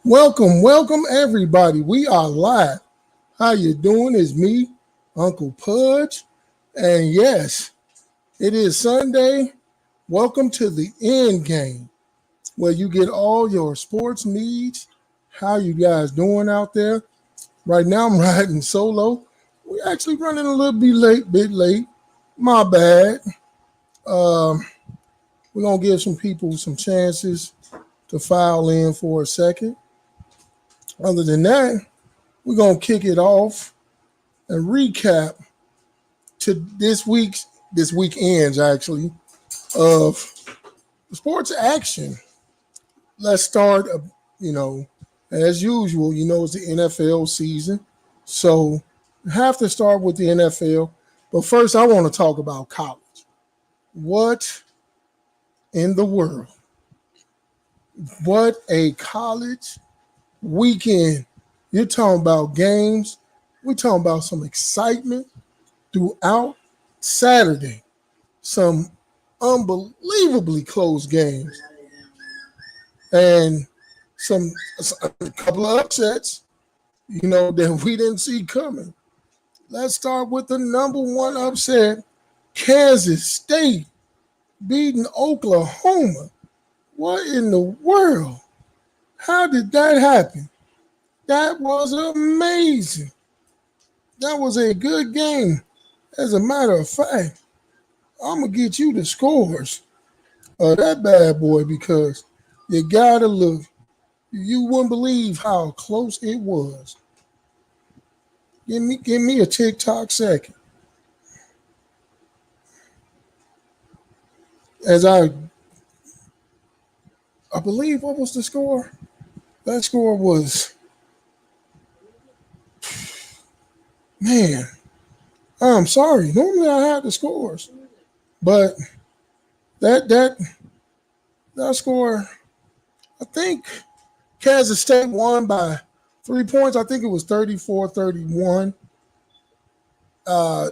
Welcome everybody. We are live. How you doing? It's me, Uncle Pudge. And yes, it is Sunday. Welcome to the Endgame, where you get all your sports needs. How you guys doing out there? Right now I'm riding solo. We actually running a little bit late. My bad. Um, we're gonna give some people some chances to file in for a second. Other than that, we're gonna kick it off and recap to this weekend's actually of sports action. Let's start. You know, as usual, it's the NFL season, so have to start with the NFL. But first, I want to talk about college. What in the world? What a college weekend! You're talking about games. We're talking about some excitement throughout Saturday. Some unbelievably close games and some a couple of upsets, that we didn't see coming. Let's start with the number one upset. Kansas State beating Oklahoma. What in the world? How did that happen? That was amazing. That was a good game. As a matter of fact, I'm gonna get you the scores of that bad boy because you gotta look. You wouldn't believe how close it was. Give me a TikTok second. As I believe what was the score? That score was, man, I'm sorry. Normally I have the scores. But that that that score, I think Kansas State won by 3 points. I think it was 34-31.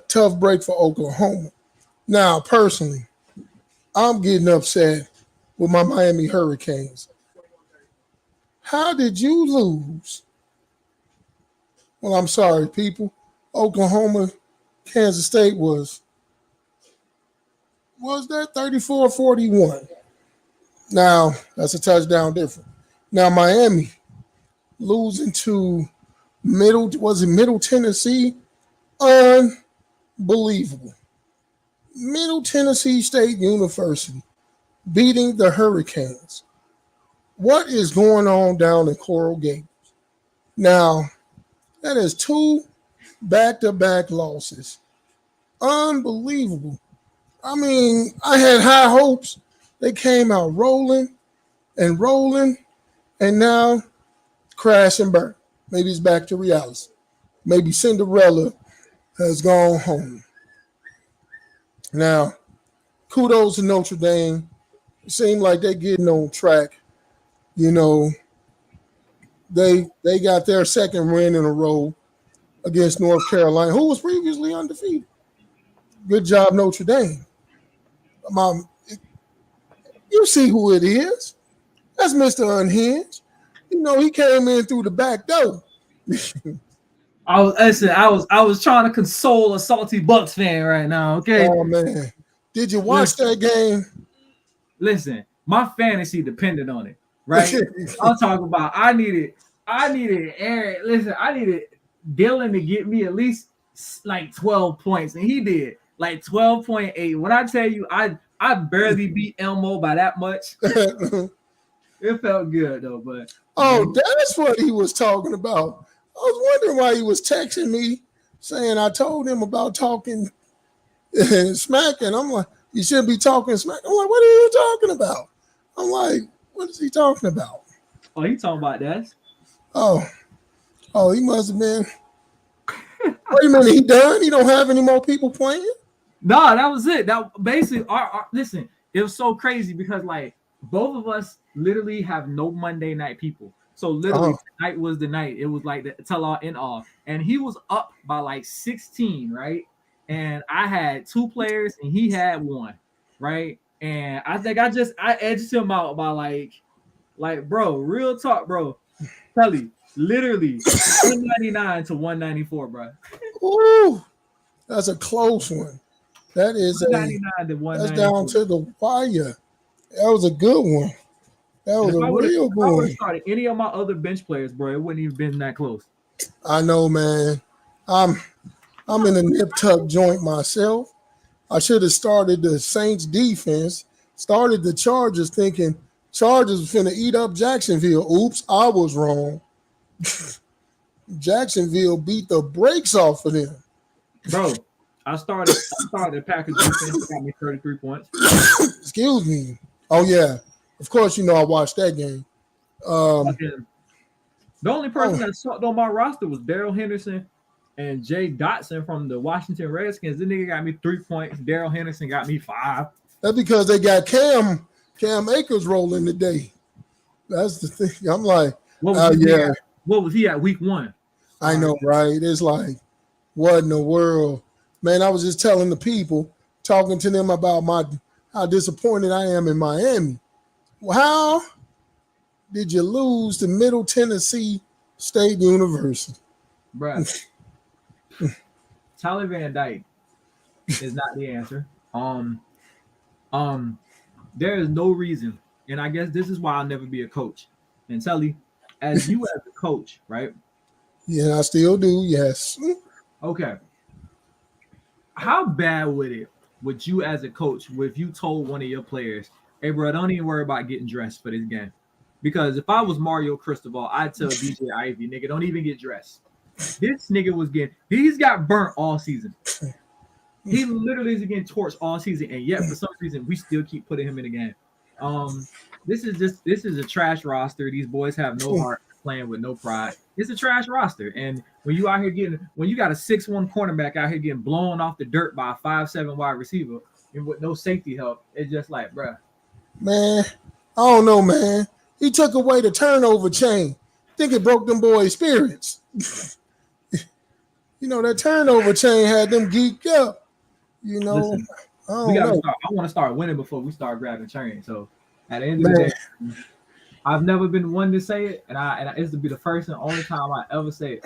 Tough break for Oklahoma. Now, personally, I'm getting upset with my Miami Hurricanes. How did you lose? Well, I'm sorry, people. Oklahoma, Kansas State was that 34-41. Now, that's a touchdown difference. Now, Miami losing to Middle Tennessee? Unbelievable. Middle Tennessee State University beating the Hurricanes. What is going on down in Coral Gables? Now, that is two back-to-back losses. Unbelievable. I mean, I had high hopes. They came out rolling, and now crash and burn. Maybe it's back to reality. Maybe Cinderella has gone home. Now, kudos to Notre Dame. It seemed like they're getting on track. You know, they got their second win in a row against North Carolina, who was previously undefeated. Good job, Notre Dame. Mom, you see who it is. That's Mr. Unhinged. He came in through the back door. I was trying to console a salty Bucks fan right now. Okay, Oh man. Did you watch that game? listen. My fantasy depended on it, right? I'm talking about. I needed Aaron. Listen, I needed Dylan to get me at least like 12 points, and he did like 12.8. When I tell you, I barely beat Elmo by that much. It felt good though, but Oh, that's what he was talking about. I was wondering why he was texting me saying I told him about talking smack, and I'm like, you shouldn't be talking smack. I'm like, what are you talking about? I'm like, what is he talking about? oh, he talking about that. Oh, oh, he must have been. Wait a minute, he done? He don't have any more people playing? No, that was it. That basically our listen. It was so crazy because like both of us literally have no Monday night people. So literally Oh, tonight was the night. It was like the tell all in all, and he was up by like 16, right? And I had two players, and he had one, right? And I think I edged him out by like bro, real talk, bro. Kelly, literally 199 to 194, bro. Ooh, that's a close one. That is a 199 to that's down 194. to the wire. That was a good one. That And was if a I would have, real if I good would have one. started any of my other bench players, bro, it wouldn't even been that close. I know, man. I'm I'm in a nip tuck joint myself. I should have started the Saints defense, started the Chargers thinking Chargers was finna eat up Jacksonville. Oops, I was wrong. Jacksonville beat the brakes off of them. Bro, I started the Packers defense. They got me 33 points. Excuse me. Oh yeah. Of course, you know I watched that game. Um, Fucking the only oh, person that sucked on my roster was Daryl Henderson and Jay Dotson from the Washington Redskins. The nigga got me 3 points. Daryl Henderson got me 5. that's because they got Cam Akers rolling today. That's the thing. I'm like, What was oh this nigga? yeah, What was he at week 1? I know, right? It's like, what in the world, man? I was just telling the people, talking to them about my how disappointed I am in Miami. Well, how did you lose to Middle Tennessee State University? Bruh, Tyler Van Dyke is not the answer. Um, there is no reason, and I guess this is why I'll never be a coach. And Telly, as you as a coach, right? Yeah, I still do. Yes. Okay, how bad would you as a coach, if you told one of your players, "Hey, bro, don't even worry about getting dressed for this game," because if I was Mario Cristobal, I'd tell DJ Ivy, "Nigga, don't even get dressed." This nigga he's got burnt all season. He literally is getting torched all season, and yet for some reason we still keep putting him in the game. Um, this is a trash roster. These boys have no heart, playing with no pride. It's a trash roster, and when you got a 6'1" cornerback out here getting blown off the dirt by a 5'7" wide receiver and with no safety help, it's just like, bruh. Man, I don't know, man. He took away the turnover chain. Think it broke them boys' spirits. You know, that turnover chain had them geeked up. You know, Listen, I we don't gotta know. start. I want to start winning before we start grabbing trains. So at the end of the Man, day, I've never been one to say it, and it's to be the first and only time I ever say it.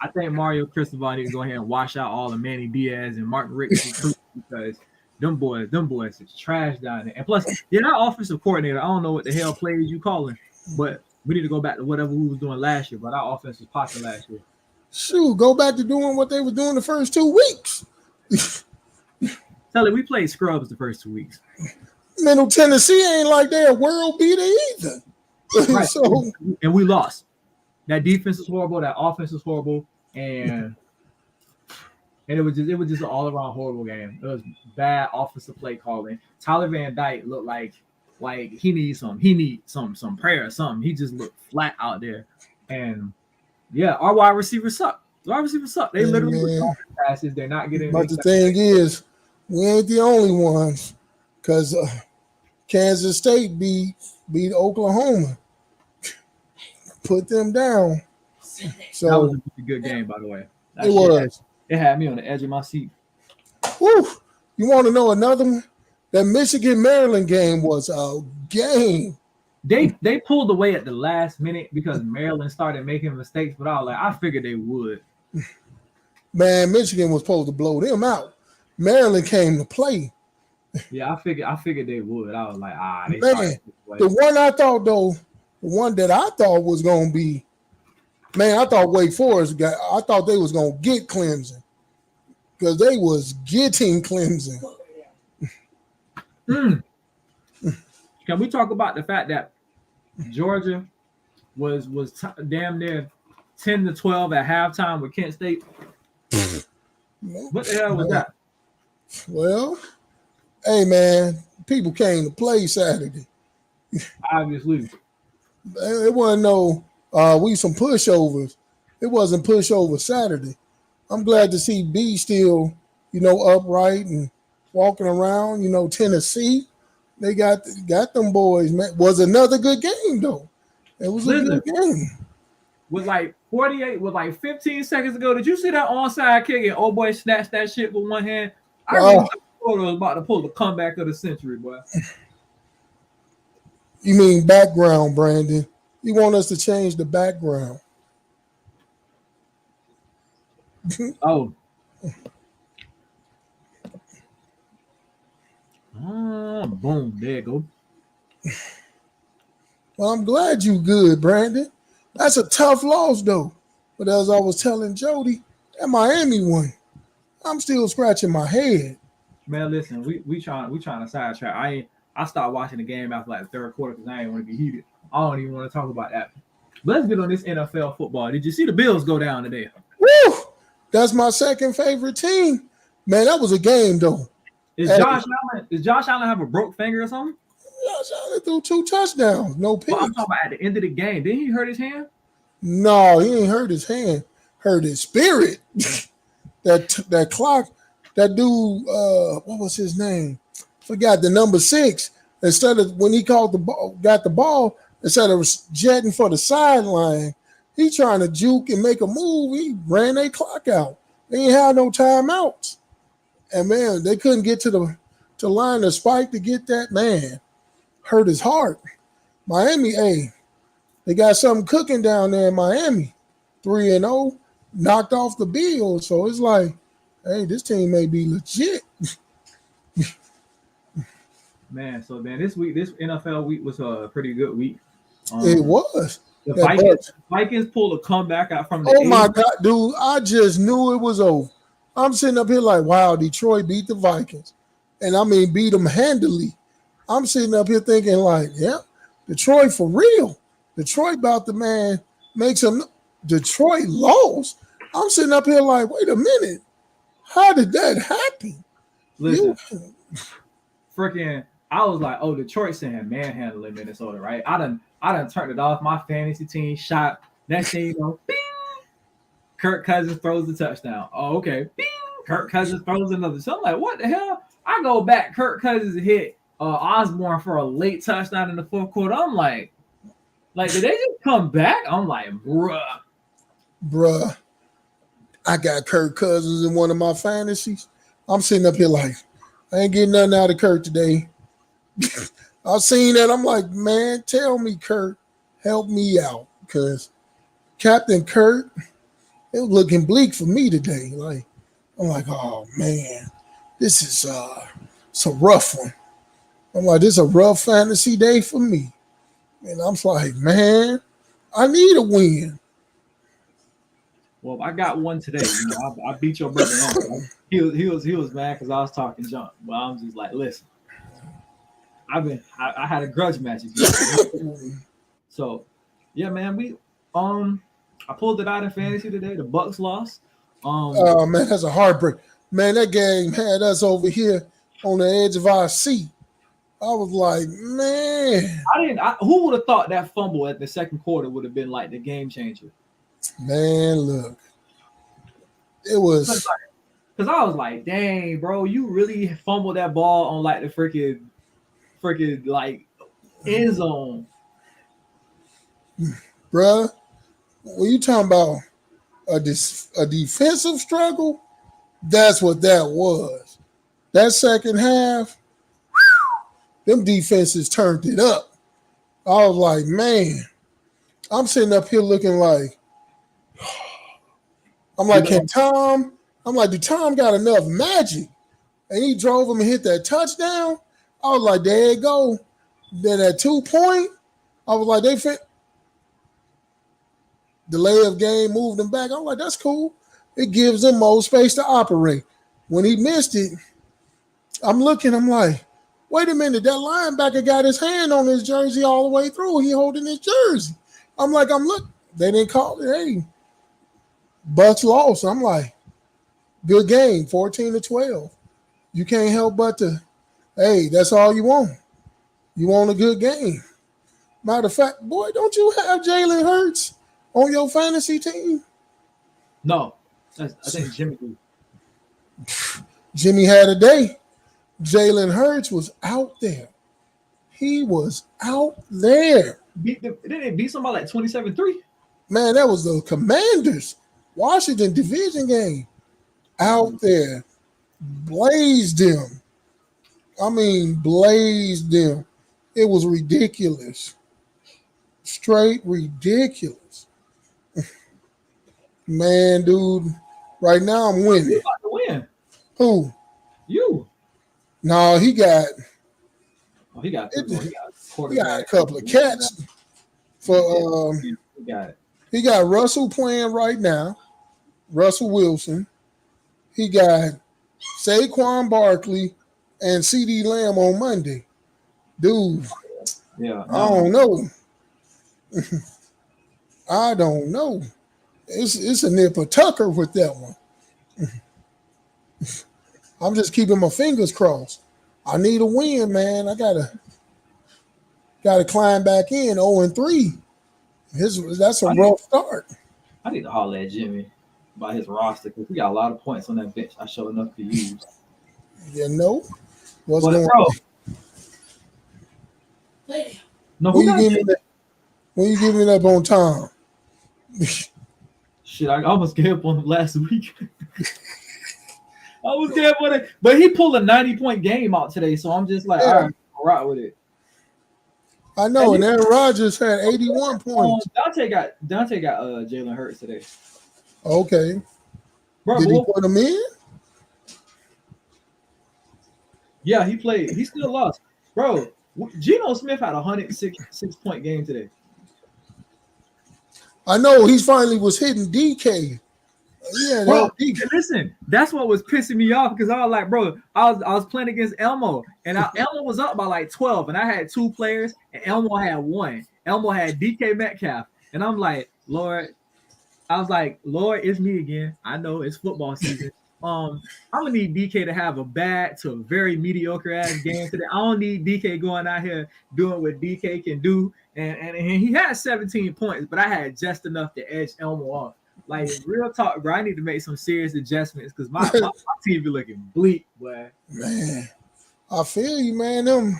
I think Mario Cristobal need to go ahead and wash out all the Manny Diaz and Martin Rick's recruits because them boys is trash down there. And plus, yeah, that offensive coordinator, I don't know what the hell plays you calling, but we need to go back to whatever we was doing last year. But our offense was popping last year. shoot, go back to doing what they were doing the first 2 weeks. Tell it, we played scrubs the first 2 weeks. Middle Tennessee ain't like they're a world beater either. Right. So, And we lost. That defense is horrible. That offense is horrible, and it was just an all around horrible game. It was bad offensive play calling. Tyler Van Dyke looked like he needs some prayer or something. He just looked flat out there, and yeah, our wide receivers suck. The wide receivers suck. They literally man, passes. They're not getting but any. the thing is, we ain't the only ones because Kansas State beat Oklahoma, put them down. That was So a really good game, by the way. it That shit was. it had me on the edge of my seat. Whew. You want to know another one? That Michigan Maryland game was a game. They pulled away at the last minute because Maryland started making mistakes, but I figured they would. Man, Michigan was supposed to blow them out. Maryland came to play. Yeah, I figured they would. I was like, they Man, started this way. the one I thought though, the one that I thought was gonna be, man, I thought Wake Forest got. I thought they was gonna get Clemson because they was getting Clemson. Mm. Can we talk about the fact that Georgia was damn near 10-12 at halftime with Kent State? What the hell was that? Well, hey man, people came to play Saturday. Obviously, It wasn't no we some pushovers. It wasn't pushover Saturday. I'm glad to see B still, upright and walking around. Tennessee, they got them boys. Man, was another good game though. It was a listen, good game. with like 48, with like 15 seconds ago, did you see that onside kick and old boy snatched that shit with one hand? I really thought Florida was about to pull the comeback of the century, boy. You mean background, Brandon? He want us to change the background. Oh, boom, there you go. Well, I'm glad you good, Brandon. That's a tough loss though. But as I was telling Jody, that Miami one, I'm still scratching my head. Man, listen, we trying to sidetrack. I stopped watching the game after like the third quarter because I ain't want to get heated. I don't even want to talk about that. But let's get on this NFL football. Did you see the Bills go down today? Woo! That's my second favorite team. Man, that was a game though. Is Hey, Josh Allen? Does Josh Allen have a broke finger or something? Josh Allen threw 2 touchdowns, no But I'm picks. talking about at the end of the game. Didn't he hurt his hand? No, he ain't hurt his hand, hurt his spirit. That clock, that dude, what was his name? Forgot the number 6. Instead of when he called the ball, got the ball, instead of jetting for the sideline, he trying to juke and make a move. He ran their clock out. They ain't had no timeouts, and man, they couldn't get to line the spike to get that man. Hurt his heart. Miami, hey, they got something cooking down there in Miami. 3-0, knocked off the Bills. So it's like, hey, this team may be legit. Man, so man, this NFL week was a pretty good week. It Um, was. the That Vikings pulled a comeback out from the Oh my eighth. God, dude, I just knew it was over. I'm sitting up here like, wow, Detroit beat the Vikings. And I mean, beat them handily. I'm sitting up here thinking, like, yeah, Detroit for real. Detroit about the man make some. Detroit lost. I'm sitting up here like, wait a minute. How did that happen? You Listen, freaking, I was like, oh, Detroit saying manhandling Minnesota, right? I done turned it off. My fantasy team shot. Next thing you know, bing, Kirk Cousins throws the touchdown. Oh, okay. Bing, Kirk Cousins throws another. So I'm like, what the hell? I go back. Kirk Cousins hit Osborne for a late touchdown in the fourth quarter. I'm like, did they just come back? I'm like, bruh. bruh, I got Kirk Cousins in one of my fantasies. I'm sitting up here like, I ain't getting nothing out of Kirk today. I seen that. I'm like, man, tell me, Kurt, help me out. Because Captain Kurt, it was looking bleak for me today. Like, I'm like, oh man, this is it's a rough one. I'm like, this is a rough fantasy day for me. And I'm like, man, I need a win. Well, I got one today. I beat your brother. He was mad because I was talking junk. But I'm just like, listen, I had a grudge match against you. So, yeah, man, I pulled it out in fantasy today. The Bucks lost. Um, Oh man, that's a heartbreak. Man, that game had us over here on the edge of our seat. I was like, man, who would have thought that fumble at the second quarter would have been like the game changer? man, look, it was, Because I was like, dang, bro, you really fumbled that ball on like the freaking like end zone. bruh. When you talking about a defensive struggle, that's what that was. That second half, them defenses turned it up. I was like, man, I'm sitting up here looking like, I'm You like, know, can Tom? I'm like, do Tom got enough magic? And he drove him and hit that touchdown. I was like, there you go. Then at 2 point, I was like, they fit delay of game, moved them back. I'm like, that's cool. It gives them more space to operate. When he missed it, I'm looking, I'm like, wait a minute, that linebacker got his hand on his jersey all the way through. He holding his jersey. I'm like, I'm look, they didn't call it. Hey, Bucks lost. I'm like, good game, 14-12. You can't help but to, hey, that's all you want. You want a good game. Matter of fact, boy, don't you have Jalen Hurts on your fantasy team? no, I think Jimmy. Jimmy had a day. Jalen Hurts was out there. He was out there. Didn't they beat somebody like 27-3? Man, that was the Commanders. Washington division game. Out there. Blazed them. I mean, blazed them. It was ridiculous. Straight ridiculous. Man, dude, right now I'm You winning. about to win. Who? You. No, he got Oh, he got three more. He got he got a quarterback. couple of cats Yeah, for he got it. he got Russell playing right now. Russell Wilson. He got Saquon Barkley and CD Lamb on Monday. Dude, Yeah, I no. don't know. I don't know. It's a nip of Tucker with that one. I'm just keeping my fingers crossed. I need a win, man. I gotta climb back in 0-3. That's a I need rough start. I need to holler at Jimmy about his roster because we got a lot of points on that bench. I show enough to use. You know what's But going bro, on? no, When who you got give me Jimmy? that? When you give me that on time? Shit, I almost gave up on him last week. I was gave up on it, but he pulled a 90-point game out today, so I'm just like, Yeah, all right with it. I And know. And Aaron Rodgers had 81 points. Dante got Jalen Hurts today, Okay, bro. did he But put him in? yeah, he played. He still lost, bro. Geno Smith had a 106 point game today. I know he's finally was hitting DK. Yeah, Bro, that DK. listen, that's what was pissing me off because I was like, bro, I was playing against Elmo, and Elmo was up by like 12, and I had two players, and Elmo had one. Elmo had DK Metcalf, and I'm like, Lord, I was like, Lord, it's me again. I know it's football season. I'm gonna need DK to have a bad to a very mediocre ass game today. I don't need DK going out here doing what DK can do, and he had 17 points, but I had just enough to edge Elmo off. Like real talk, bro. I need to make some serious adjustments because my team be looking bleak, boy. Man, I feel you, man. Them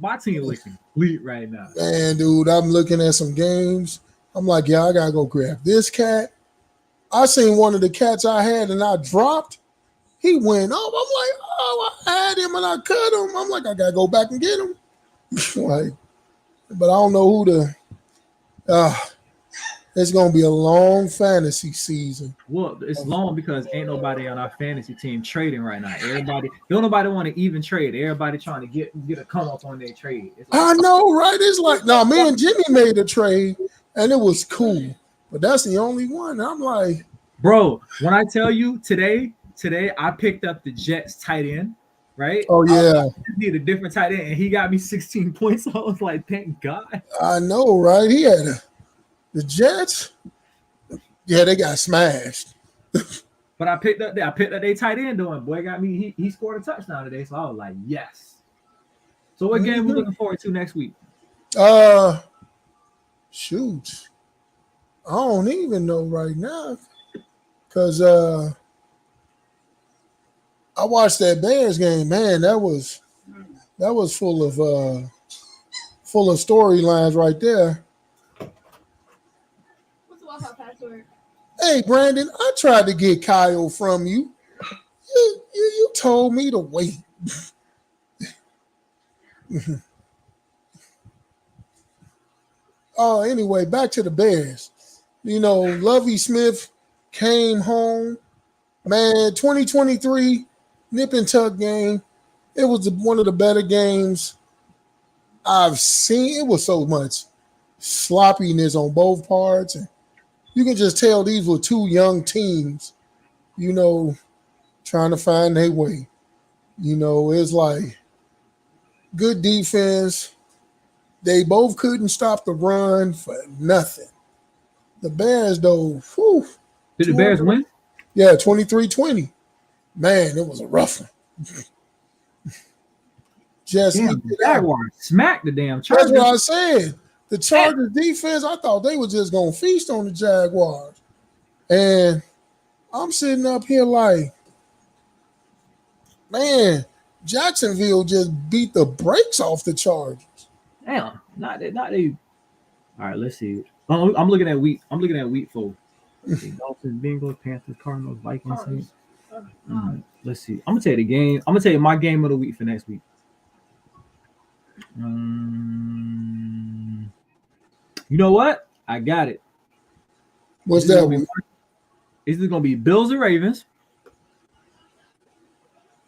My team looking bleak right now. man, dude. I'm looking at some games. I'm like, yeah, I gotta go grab this cat. I seen one of the cats I had and I dropped. He went up. I'm like, oh, I had him and I cut him. I'm like, I gotta go back and get him. Like, but I don't know who to. Uh, it's gonna be a long fantasy season. Well, it's long because ain't nobody on our fantasy team trading right now. Don't nobody want to even trade. Everybody trying to get a come up on their trade. It's like, I know, right? It's like, no, me and Jimmy made a trade and it was cool, but that's the only one. I'm like, bro, when I tell you today I picked up the Jets tight end, right? oh I yeah, need a different tight end, and he got me 16 points. I was like, thank God. I know, right? He had the Jets. Yeah, they got smashed. But I picked up their tight end doing. Boy got me. He scored a touchdown today, so I was like, yes. So what game we looking forward to next week? Uh, shoot, I don't even know right now because I watched that Bears game. Man, that was full of storylines right there. What's the Wi-Fi password? Hey, Brandon, I tried to get Kyle from you. You told me to wait. Oh, anyway, back to the Bears. You know, Lovey Smith came home. Man, 2023 nip and tuck game. It was one of the better games I've seen. It was so much sloppiness on both parts. And you can just tell these were two young teams, you know, trying to find their way. You know, it's like good defense. They both couldn't stop the run for nothing. The Bears, though, whew, Did the Bears win? yeah, 23-20. Man, it was a rough one. Just Damn, eked the it out. Jaguars smacked the damn That's Chargers. what I said. The Chargers defense, I thought they were just going to feast on the Jaguars. And I'm sitting up here like, man, Jacksonville just beat the brakes off the Chargers. Damn, not they. All right, let's see. Oh, I'm looking at week. I'm looking at week 4. Let's see. Dolphins, Bengals, Panthers, Cardinals, Vikings. Saints. Let's see. I'm gonna tell you the game. I'm gonna tell you my game of the week for next week. You know what? I got it. What's It's either that gonna be one? Bills or Ravens,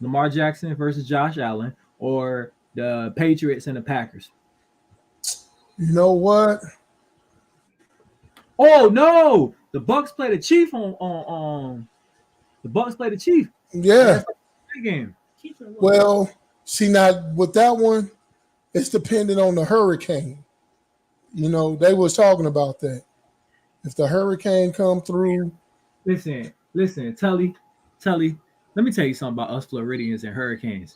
Lamar Jackson versus Josh Allen, or the Patriots and the Packers. You know what? Oh no! The Bucks play the Chief on the Bucks play the Chief. Yeah. That's a game. Well, see now with that one, it's dependent on the hurricane. You know, they was talking about that. If the hurricane come through, Listen, Tully. Let me tell you something about us Floridians and hurricanes.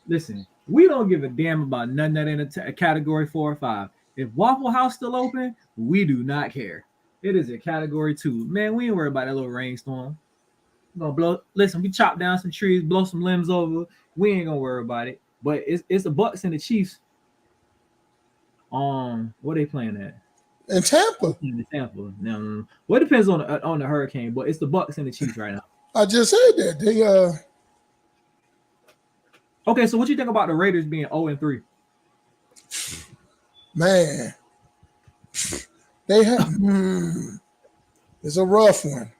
Listen, we don't give a damn about none that in a category 4 or 5. If Waffle House still open, we do not care. It is a category 2. Man, we ain't worried about that little rainstorm. We're gonna blow. Listen, we chop down some trees, blow some limbs over. We ain't gonna worry about it. But it's the Bucks and the Chiefs. What they playing at? in Tampa, In Tampa. Now, well, it depends on the hurricane, but it's the Bucks and the Chiefs right now. I just said that they Okay, so what you think about the Raiders being 0-3? man, they have. It's a rough one.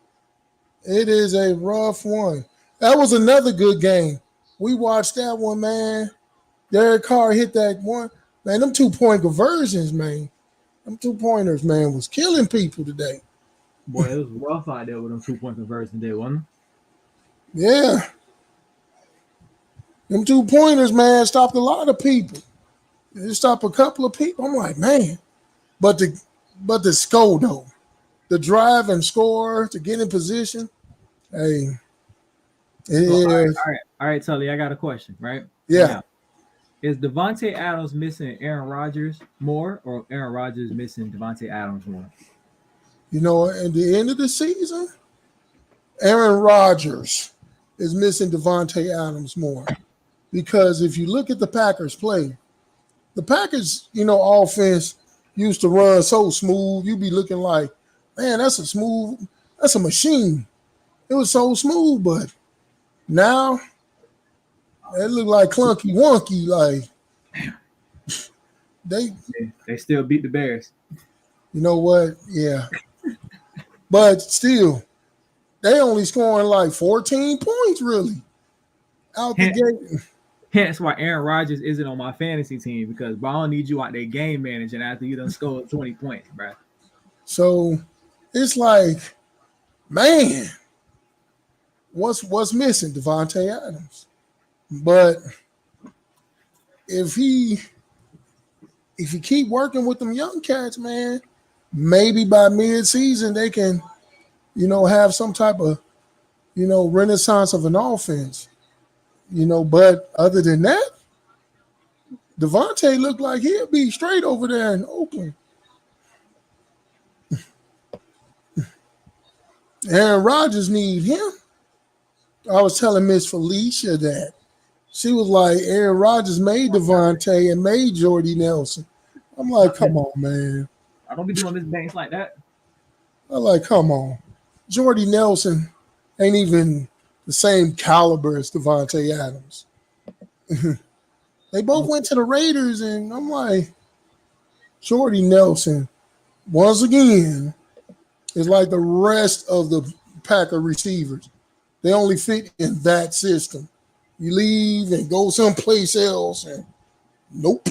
It is a rough one. That was another good game. We watched that one, man. Derek Carr hit that one. Man, them 2-point conversions, man. Them 2-pointers, man, was killing people today. Boy, it was rough out there with them 2-point conversions day, wasn't it? Yeah. Them 2-pointers, man, stopped a lot of people. It stopped a couple of people. I'm like, man. But the score, though. The drive and score to get in position. Hey. So, Yeah. all right, Tully, I got a question, right? Yeah. Now, is Devontae Adams missing Aaron Rodgers more, or Aaron Rodgers missing Devontae Adams more? You know, at the end of the season, Aaron Rodgers is missing Devontae Adams more. Because if you look at the Packers play, the Packers, offense used to run so smooth. You be looking like, man, that's a machine. It was so smooth, but now it looked like clunky wonky. Like They still beat the Bears. you know what? Yeah. But still, they only scoring like 14 points really out the gate. Hence why Aaron Rodgers isn't on my fantasy team, because bro, I don't need you out there game managing after you done scored 20 points, bro. So it's like, man, what's missing? Devontae Adams. But if he keep working with them young cats, man, maybe by mid-season they can, have some type of, renaissance of an offense. But other than that, Devontae looked like he'll be straight over there in Oakland. Aaron Rodgers need him. I was telling Miss Felicia that. She was like, Aaron Rodgers made Devontae and made Jordy Nelson. I'm like, come on, man. I don't be doing Miss Banks like that. I'm like, come on. Jordy Nelson ain't even the same caliber as Devontae Adams. They both went to the Raiders, and I'm like, Jordy Nelson, once again, is like the rest of the Packer receivers. They only fit in that system. You leave and go someplace else, and nope.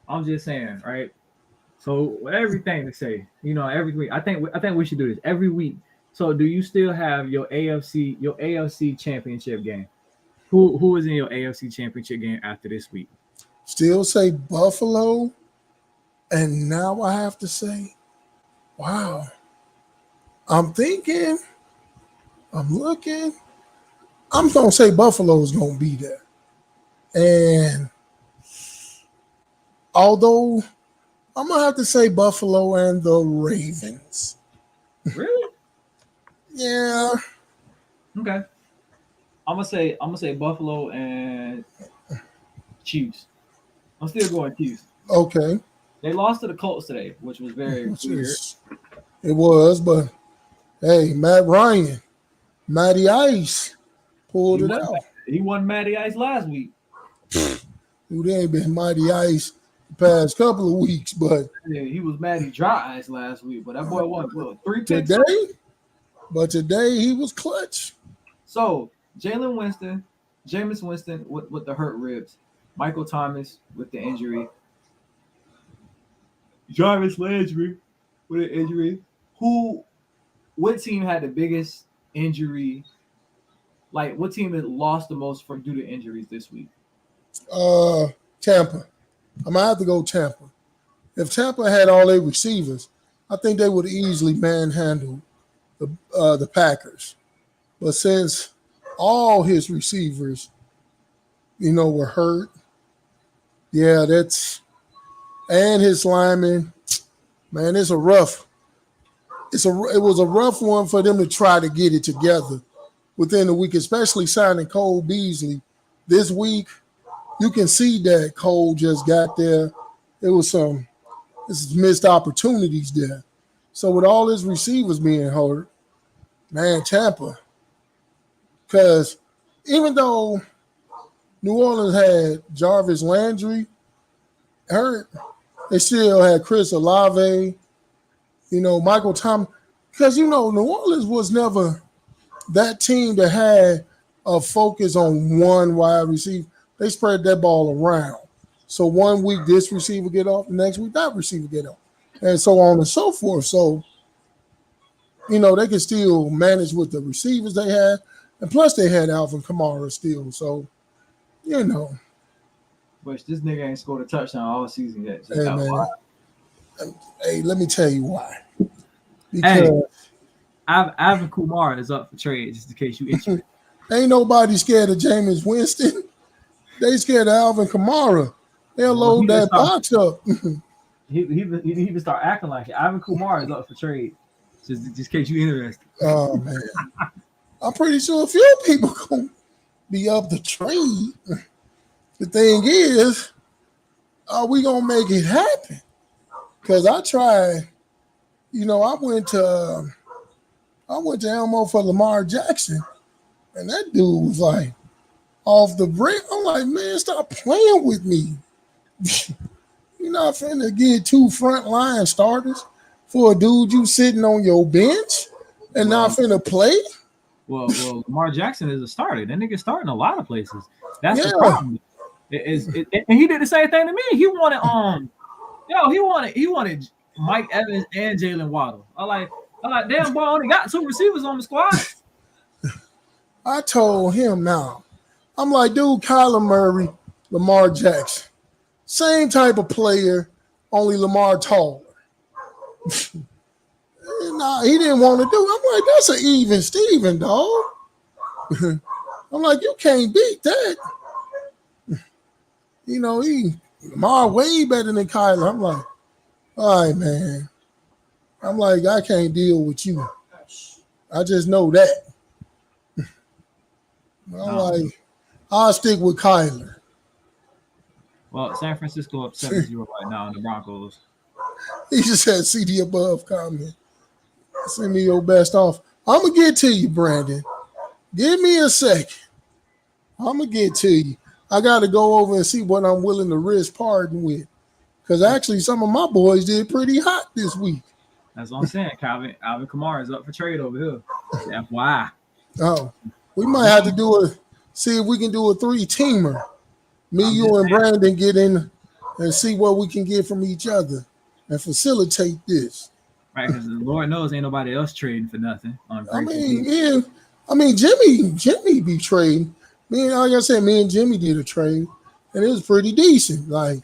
I'm just saying, right? So everything to say, every week. I think we should do this every week. So do you still have your AFC championship game? Who is in your AFC championship game after this week? Still say Buffalo, and now I have to say, wow. I'm thinking, I'm looking. I'm going to say Buffalo's going to be there. And although I'm going to have to say Buffalo and the Ravens. Really? Yeah. Okay. I'm gonna say Buffalo and Chiefs. I'm still going Chiefs. Okay. They lost to the Colts today, which was very weird. It was, but hey, Matt Ryan, Matty Ice pulled it out. He won Matty Ice last week. Dude, they ain't been Mighty Ice the past couple of weeks, but Yeah, he was mad he dry ice last week, but that boy won what, 3 picks. today he was clutch. So Jalen Winston, Jameis Winston with the hurt ribs, Michael Thomas with the injury, Jarvis Landry with an injury. What team had the biggest injury? Like, what team had lost the most from due to injuries this week? Tampa. I'm gonna have to go Tampa. If Tampa had all their receivers, I think they would easily manhandle the Packers. But since all his receivers, were hurt, yeah, and his linemen, man, it was a rough one for them to try to get it together within the week, especially signing Cole Beasley this week. You can see that Cole just got there. It was some missed opportunities there. So with all his receivers being hurt, man, Tampa, because even though New Orleans had Jarvis Landry hurt, they still had Chris Olave, Michael Thomas, because New Orleans was never that team that had a focus on one wide receiver. They spread that ball around. So one week this receiver get off, the next week that receiver get off, and so on and so forth. So, they can still manage with the receivers they had, and plus they had Alvin Kamara still. So, But this nigga ain't scored a touchdown all season yet. So hey man, hey, let me tell you why. Because Alvin Kumar is up for trade, just in case you interested. Ain't nobody scared of Jameis Winston. They scared of Alvin Kamara. They'll load that box up. he even start acting like it. Alvin Kumar is up for trade, just in case you interested. Oh man, I'm pretty sure a few people gonna be up to trade. The thing is, are we gonna make it happen? Because I tried. I went to Elmo for Lamar Jackson, and that dude was like off the break. I'm like, man, stop playing with me. You're not finna get 2 frontline starters for a dude you sitting on your bench and not finna play. Well, Lamar Jackson is a starter. That nigga starting a lot of places. That's the problem. And he did the same thing to me. He wanted he wanted Mike Evans and Jalen Waddle. I like, damn boy, only got 2 receivers on the squad. I told him now. I'm like, dude, Kyler Murray, Lamar Jackson. Same type of player, only Lamar taller. Nah, he didn't want to do it. I'm like, that's an even Steven, dog. I'm like, you can't beat that. Lamar way better than Kyler. I'm like, all right, man. I'm like, I can't deal with you. I just know that. Like, I'll stick with Kyler. Well, San Francisco up 7-0 right now in the Broncos. He just had CD above comment. Send me your best off. I'm going to get to you, Brandon. Give me a second. I'm going to get to you. I got to go over and see what I'm willing to risk pardon with. Because actually, some of my boys did pretty hot this week. That's what I'm saying. Alvin Kamara is up for trade over here. FYI. Oh, we might have to see if we can do a 3-teamer. Me, you, and Brandon get in and see what we can get from each other and facilitate this. Right, because the Lord knows ain't nobody else trading for nothing. Jimmy be trading. Like I said, me and Jimmy did a trade, and it was pretty decent. Like,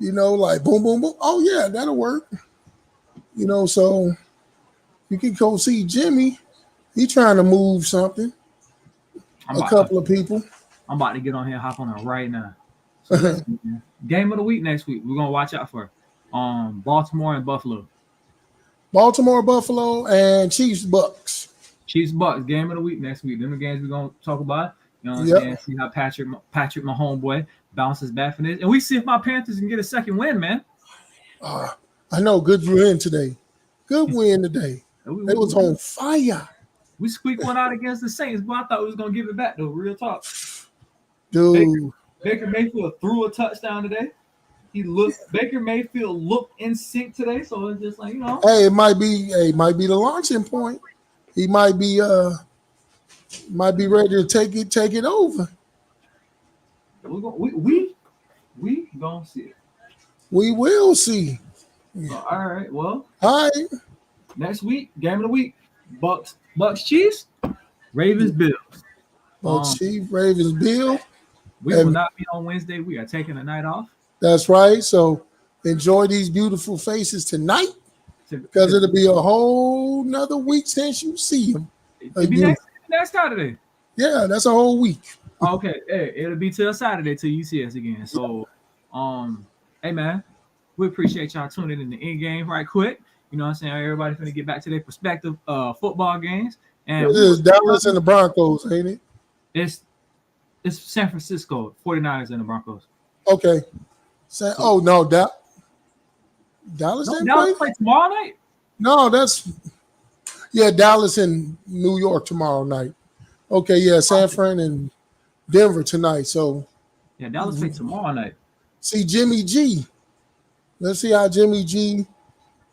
like boom, boom, boom. Oh yeah, that'll work. So you can go see Jimmy. He trying to move something. A couple of people. I'm about to get on here, hop on it right now. So game of the week next week. We're gonna watch out for Baltimore and Buffalo. Baltimore, Buffalo, and Chiefs, Bucks. Chiefs, Bucks. Game of the week next week. Them the games we're gonna talk about. You know what I'm saying? See how Patrick, my homeboy, bounces back from this, and we see if my Panthers can get a second win, man. I know. Good win today. Good win today. They was on fire. We squeaked one out against the Saints, but I thought we was gonna give it back though. Real talk, dude. Baker Mayfield threw a touchdown today. Baker Mayfield looked in sync today, so it's just like Hey, it might be the launching point. He might be ready to take it over. we gonna see it. We will see. So, all right, well, All right. next week, game of the week, Bucks Chiefs, Ravens Bills. Bucks Chief, Ravens Bill. We will not be on Wednesday. We are taking a night off. That's right. So enjoy these beautiful faces tonight because it'll be a whole nother week since you see them. It'll be next Saturday. Yeah, that's a whole week. Okay, hey, it'll be till Saturday till you see us again. So, hey man, we appreciate y'all tuning in the Endgame right quick. You know what I'm saying? Everybody's gonna get back to their prospective football games. And it is Dallas and the Broncos, ain't it? It's San Francisco 49ers and the Broncos. Okay. Oh no, Dallas. Dallas play tomorrow night? No, Dallas and New York tomorrow night. Okay, yeah, San Fran and Denver tonight. So yeah, Dallas play tomorrow night. See Jimmy G. Let's see how Jimmy G,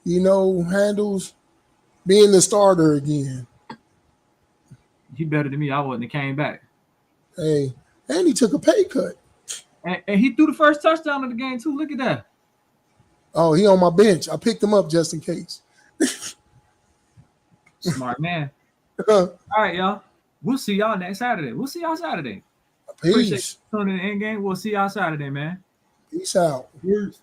handles being the starter again. He better than me. I wouldn't have came back. Hey, and he took a pay cut. And he threw the first touchdown of the game too. Look at that. Oh, he on my bench. I picked him up just in case. Smart man. All right, y'all. We'll see y'all next Saturday. We'll see y'all Saturday. Peace. Appreciate you tuning in the Endgame. We'll see y'all Saturday, man. Peace out. Peace.